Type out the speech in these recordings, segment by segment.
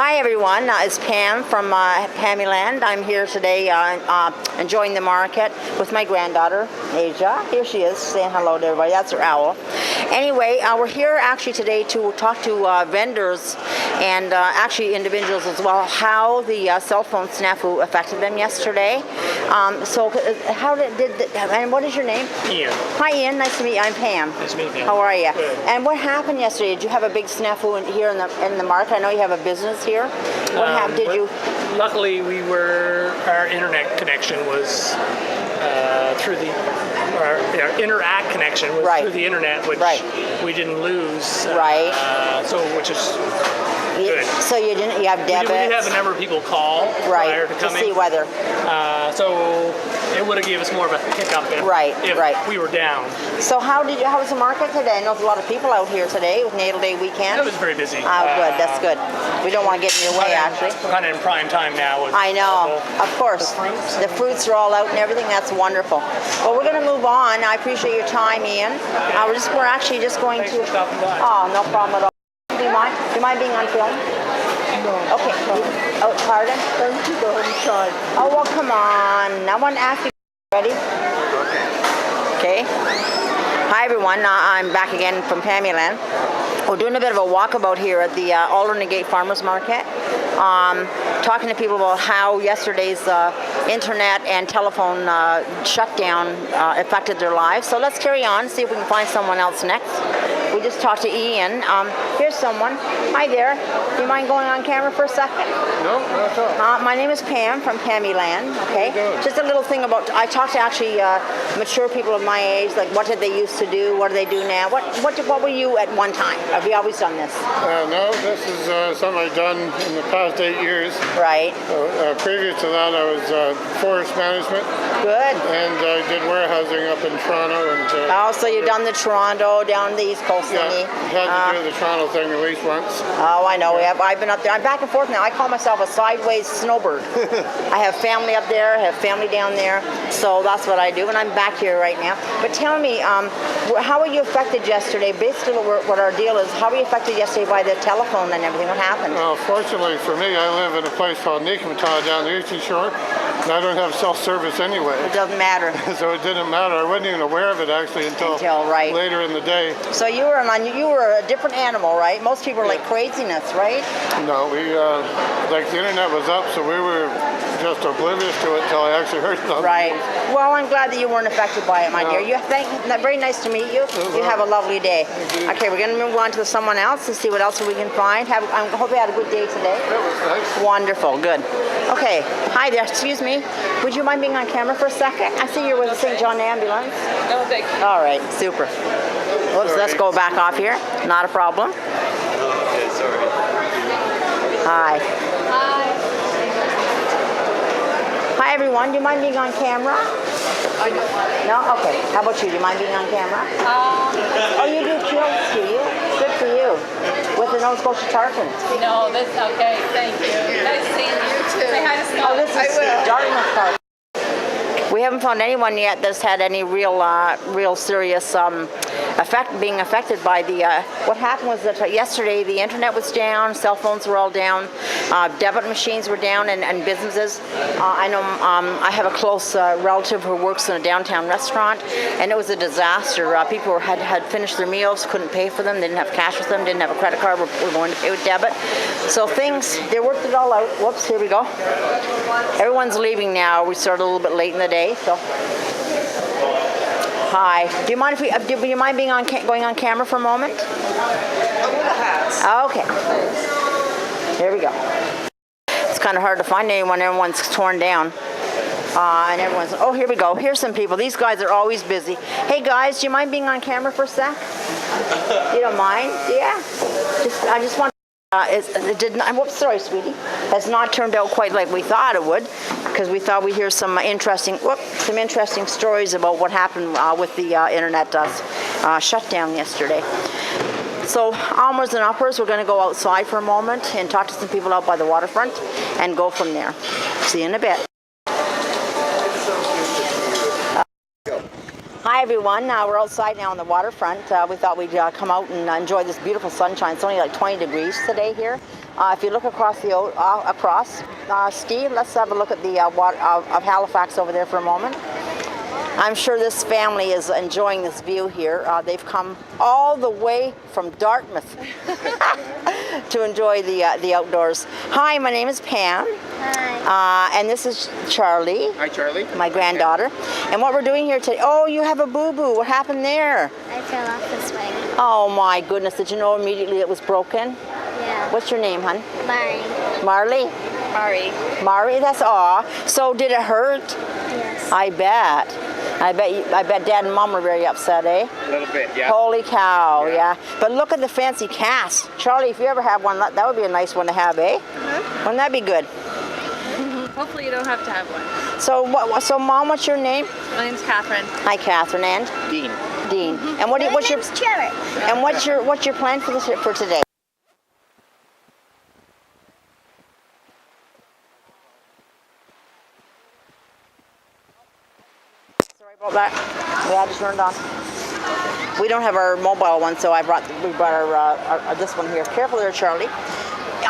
Hi everyone, it's Pam from Pammyland. I'm here today enjoying the market with my granddaughter, Asia. Here she is saying hello to everybody. That's her owl. Anyway, we're here actually today to talk to vendors and actually individuals as well, how the cell phone snafu affected them yesterday. How and what is your name? Ian. Hi Ian, nice to meet you. I'm Pam. Nice to meet you. How are you? Good. And what happened yesterday? Did you have a big snafu here in the market? I know you have a business here. What happened? Did you? Luckily, our internet connection was through our interact connection was through the internet, which we didn't lose. Which is good. So you have debits. We did have a number of people call prior to coming. To see weather. So it would have gave us more of a hiccup if we were down. So how was the market today? I know there's a lot of people out here today with Natal Day weekend. It was very busy. Oh, good. That's good. We don't want to get in your way, actually. We're kind of in prime time now. I know. Of course. The fruits are all out and everything. That's wonderful. Well, we're going to move on. I appreciate your time, Ian. We're actually just going to. Oh, no problem at all. Do you mind being on film? No. Okay. Oh, pardon? Thank you, go ahead and try. Oh, well, come on. I want to ask you. Ready? Okay. Hi, everyone. I'm back again from Pammyland. We're doing a bit of a walkabout here at the Alternate Gate Farmers Market. Talking to people about how yesterday's internet and telephone shutdown affected their lives. So let's carry on, see if we can find someone else next. We just talked to Ian. Here's someone. Hi there. Do you mind going on camera for a second? No, not at all. My name is Pam from Pammyland. Okay. Just a little thing about. I talked to actually mature people of my age. Like, what did they used to do? What do they do now? What were you at one time? Have you always done this? No, this is something I've done in the past 8 years. Right. Previous to that, I was forest management. Good. And I did warehousing up in Toronto. And so you've done the Toronto, down the East Coast. Yeah, had to do the Toronto thing at least once. Oh, I know. I've been up there. I'm back and forth now. I call myself a sideways snowbird. I have family up there. I have family down there. So that's what I do. And I'm back here right now. But tell me, how were you affected yesterday? Basically, what our deal is, how were you affected yesterday by the telephone and everything? What happened? Well, fortunately for me, I live in a place called Nikamataw down the Eastern Shore. And I don't have self-service anyway. It doesn't matter. So it didn't matter. I wasn't even aware of it actually until later in the day. So you were a different animal, right? Most people are like craziness, right? No, we like the internet was up, so we were just oblivious to it until I actually heard something. Right. Well, I'm glad that you weren't affected by it, my dear. Very nice to meet you. You have a lovely day. Okay, we're going to move on to someone else and see what else we can find. I hope you had a good day today. That was nice. Wonderful. Good. Okay. Hi there. Excuse me. Would you mind being on camera for a second? I see you're with the St. John Ambulance. No, thank you. All right. Super. Oops, let's go back off here. Not a problem. Okay, sorry. Hi. Hi. Hi, everyone. Do you mind being on camera? I don't. No? Okay. How about you? Do you mind being on camera? Oh, you do kills, do you? Good for you. With the Nova Scotia Tarpons. No, that's okay. Thank you. Nice seeing you too. Say hi to Scott. Oh, this is Dartmouth Tarpons. We haven't found anyone yet that's had any real serious being affected by the. What happened was that yesterday the internet was down, cell phones were all down, debit machines were down, and businesses. I know I have a close relative who works in a downtown restaurant, and it was a disaster. People had finished their meals, couldn't pay for them, didn't have cash with them, didn't have a credit card, were going to pay with debit. So they worked it all out. Whoops, here we go. Everyone's leaving now. We started a little bit late in the day, so. Hi. Do you mind being going on camera for a moment? Okay. Here we go. It's kind of hard to find anyone. Everyone's torn down. And everyone's, oh, here we go. Here's some people. These guys are always busy. Hey, guys, do you mind being on camera for a sec? You don't mind? Yeah. I just want. It did not. Whoops, sorry, sweetie. Has not turned out quite like we thought it would, because we thought we'd hear some interesting stories about what happened with the internet shutdown yesterday. So onwards and upwards, we're going to go outside for a moment and talk to some people out by the waterfront and go from there. See you in a bit. Hi everyone, we're outside now on the waterfront. We thought we'd come out and enjoy this beautiful sunshine. It's only like 20 degrees today here. If you look across Steve, let's have a look at the water of Halifax over there for a moment. I'm sure this family is enjoying this view here. They've come all the way from Dartmouth to enjoy the outdoors. Hi, my name is Pam. Hi. And this is Charlie. Hi, Charlie. My granddaughter. And what we're doing here today, oh, you have a boo-boo. What happened there? I fell off the swing. Oh my goodness, did you know immediately it was broken? Yeah. What's your name, hon? Mari. Marley? Mari. Mari, that's aw. So did it hurt? Yes. I bet. I bet Dad and Mom were very upset, eh? A little bit, yeah. Holy cow, Yeah. yeah. But look at the fancy cast. Charlie, if you ever have one, that would be a nice one to have, eh? Wouldn't that be good? Hopefully you don't have to have one. So Mom, what's your name? My name's Catherine. Hi, Catherine, and Dean. Dean. And what's your Trevor. and what's your plan for today? Sorry about that. Yeah, I just turned on. We don't have our mobile one, so we brought our this one here. Careful there, Charlie.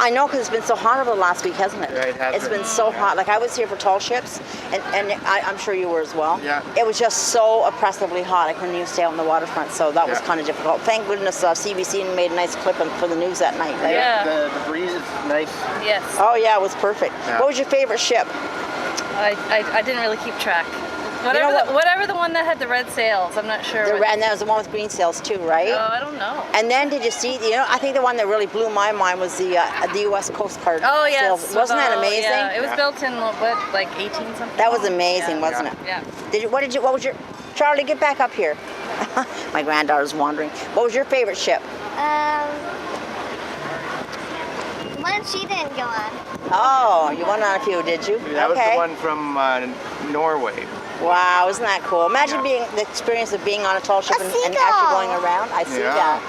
I know, because it's been so hot over the last week, hasn't it? Yeah, it has It's been. been so hot. Like, I was here for tall ships, and I'm sure you were as well. Yeah. It was just so oppressively hot. I couldn't even stay out on the waterfront, so that was Yeah. kind of difficult. Thank goodness CBC made a nice clip for the news that night. Right? Yeah. The breeze is nice. Yes. Oh yeah, it was perfect. Yeah. What was your favorite ship? I didn't really keep track. know what? Whatever the one that had the red sails, I'm not sure. And that was the one with green sails too, right? Oh, I don't know. And then did you see? I think the one that really blew my mind was the U.S. Coast Guard. Oh yes. sails. Wasn't that amazing? Yeah. It was built in like 18 something. That was amazing, Yeah. wasn't it? Yeah. What was your? Charlie, get back up here. My granddaughter's wandering. What was your favorite ship? One she didn't go on. Oh, you went on a few, did you? That was Okay. the one from Norway. Wow, isn't that cool? Imagine Yeah. the experience of being on a tall ship A and seagull. actually going around. I see Yeah. that.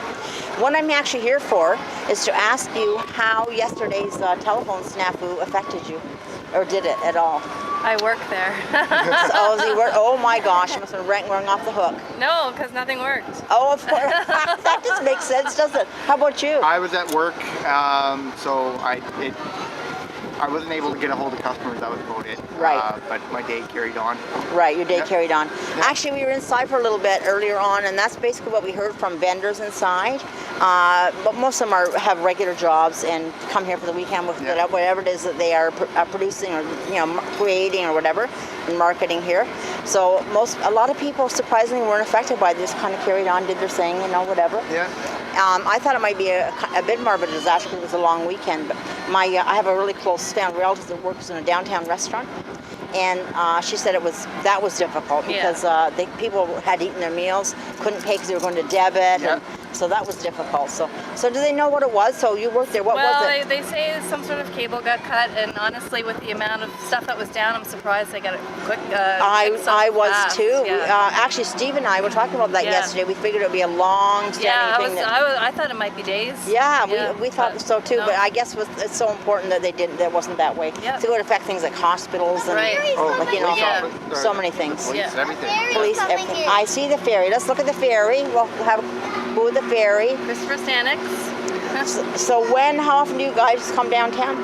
What I'm actually here for is to ask you how yesterday's telephone snafu affected you, or did it at all? I work there. Oh my gosh, you must have been rung off the hook. No, because nothing worked. Oh, of course. That just makes sense, doesn't it? How about you? I was at work, so I wasn't able to get a hold of customers. That was about it. Right. But my day carried on. Right, your day Yeah. carried on. Yeah. Actually, we were inside for a little bit earlier on, and that's basically what we heard from vendors inside. But most of them have regular jobs and come here for the weekend with Yeah. whatever it is that they are producing or creating or whatever and marketing here. So a lot of people surprisingly weren't affected by this. Kind of carried on, did their thing, whatever. Yeah. I thought it might be a bit more of a disaster because it was a long weekend, but I have a really close family relative that works in a downtown restaurant, and she said that was difficult because people had eaten their meals, couldn't pay because they were going to debit, Yeah. and so that was difficult. So do they know what it was? So you worked there. What was Well, it? they say some sort of cable got cut, and honestly, with the amount of stuff that was down, I'm surprised they got it quick. Fixed so I was fast. too. Yeah. Actually, Steve and I were talking about that Yeah. yesterday. We figured it would be a long-standing Yeah, thing. I thought it might be days. Yeah, we thought but so too, no. but I guess it's so important that that wasn't that way. Yeah. So it would affect things like hospitals and Right. like, Yeah. so many things. Police, Yeah. everything. Police, everything. I see the ferry. Let's look at the ferry. We'll have with the ferry. Christopher Stanix. So how often do you guys come downtown?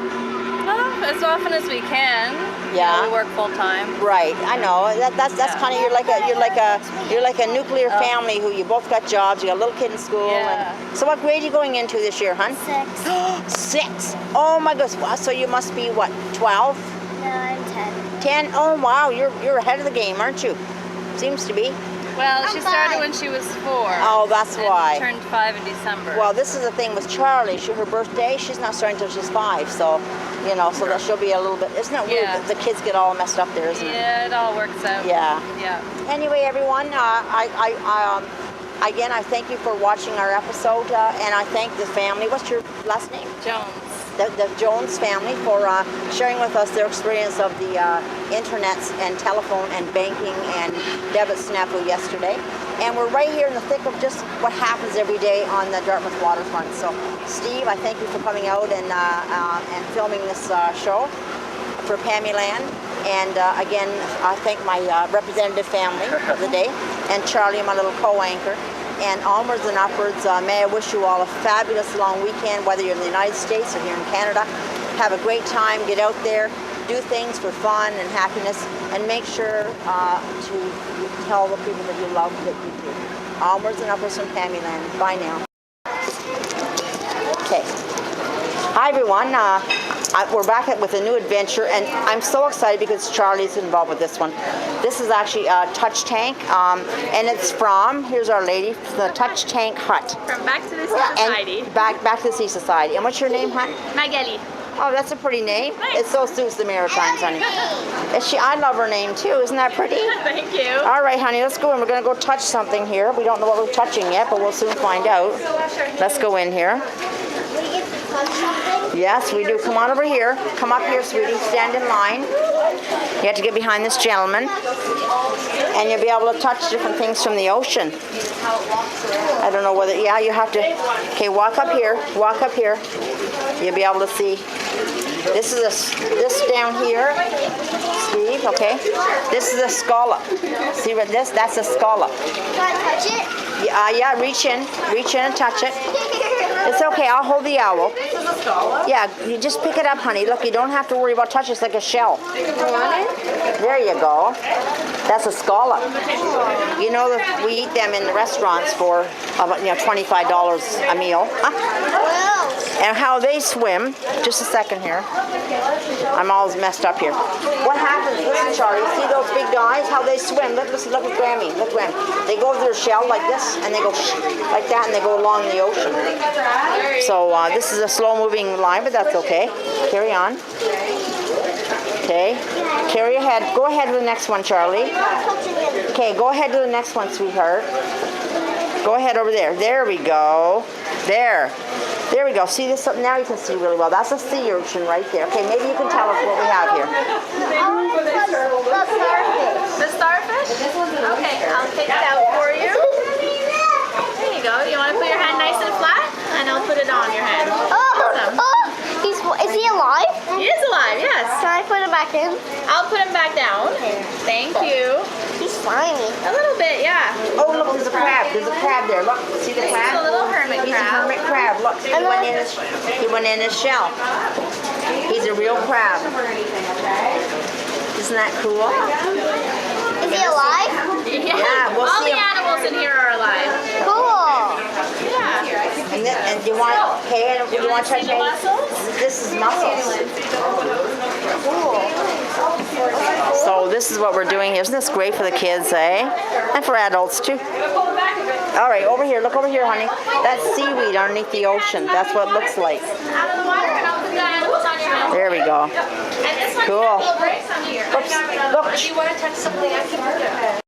As often as we can. Yeah. We work full time. Right, I know. That's Yeah. kind of you're like a nuclear family who you both got jobs. You got a little kid in school. Yeah. And, so what grade are you going into this year, hon? 6. 6. Oh my goodness. Wow, so you must be what? 12? No, I'm 10. 10? Oh wow, you're ahead of the game, aren't you? Seems to be. Well, I'm she started 5. when she was 4. Oh, that's and why. Turned 5 in December. Well, this is the thing with Charlie. Her birthday, she's not starting until she's 5. So, so that she'll be a little bit. Isn't it weird Yeah. that the kids get all messed up there, isn't it? Yeah, it all works out. Yeah. Yeah. Anyway, everyone, again, I thank you for watching our episode, and I thank the family. What's your last name? Jones. The Jones family for sharing with us their experience of the internet and telephone and banking and debit snafu yesterday. And we're right here in the thick of just what happens every day on the Dartmouth waterfront. So, Steve, I thank you for coming out and filming this show for Pammyland. And again, I thank my representative family of the day. and Charlie, my little co-anchor. And onwards and upwards, may I wish you all a fabulous long weekend, whether you're in the United States or here in Canada. Have a great time, get out there, do things for fun and happiness, and make sure to tell the people that you love that you do. Onwards and upwards from Pammyland. Bye now. Okay. Hi everyone. We're back with a new adventure, and I'm so excited because Charlie's involved with this one. This is actually a touch tank, and it's from, here's our lady, the Touch Tank Hut. From Back to the Sea Society. Back to the Sea Society. And what's your name, hon? Magali. Oh, that's a pretty name. Nice. It so suits the Maritimes, honey. I love her name too. Isn't that pretty? Thank you. All right, honey, let's go in. We're going to go touch something here. We don't know what we're touching yet, but we'll soon find out. Let's go in here. We get to touch something? Yes, we do. Come on over here. Come up here, sweetie. Stand in line. You have to get behind this gentleman, and you'll be able to touch different things from the ocean. I don't know whether, yeah, you have to. Okay, walk up here. Walk up here. You'll be able to see. This is this down here, Steve. Okay. This is a scallop. See what this? That's a scallop. Can I touch it? Yeah. Reach in and touch it. It's okay. I'll hold the owl. This is a scallop. Yeah, you just pick it up, honey. Look, you don't have to worry about touching. It's like a shell. There you go. That's a scallop. You know that we eat them in the restaurants for about $25 a meal. And how they swim. Just a second here. I'm all messed up here. What happens? Listen, Charlie. See those big guys? How they swim? Look at Grammy. Look, Grammy. They go to their shell like this, and they go like that, and they go along the ocean. So this is a slow-moving line, but that's okay. Carry on. Okay. Carry ahead. Go ahead to the next one, Charlie. Okay, go ahead to the next one, sweetheart. Go ahead over there. There we go. There we go. See this? Now you can see really well. That's a sea urchin right there. Okay, maybe you can tell us what we have here. The starfish? Okay, I'll take it out for you. There you go. You want to put your hand nice and flat? And I'll put it on your hand. Awesome. Is he alive? He is alive, yes. Can I put him back in? I'll put him back down. Thank you. He's slimy. A little bit, yeah. Oh, look, there's a crab. There's a crab there. Look, see the This crab? is a little hermit He's a crab. hermit crab. Look, he went in his shell. He's a real crab. Isn't that cool? Is he alive? Yeah, we'll All see the him. animals in here are alive. Cool. Yeah. And do you want? Okay, do you want to touch See the me? mussels? This is mussels. So this is what we're doing here. Isn't this great for the kids, eh? And for adults too. All right, over here. Look over here, honey. That's seaweed underneath the ocean. That's what it looks like. Out of the water, and I'll put the animals on your hand. There we go. And this one Cool. will break some here. Oops. Look. If you want to touch something, I can put it.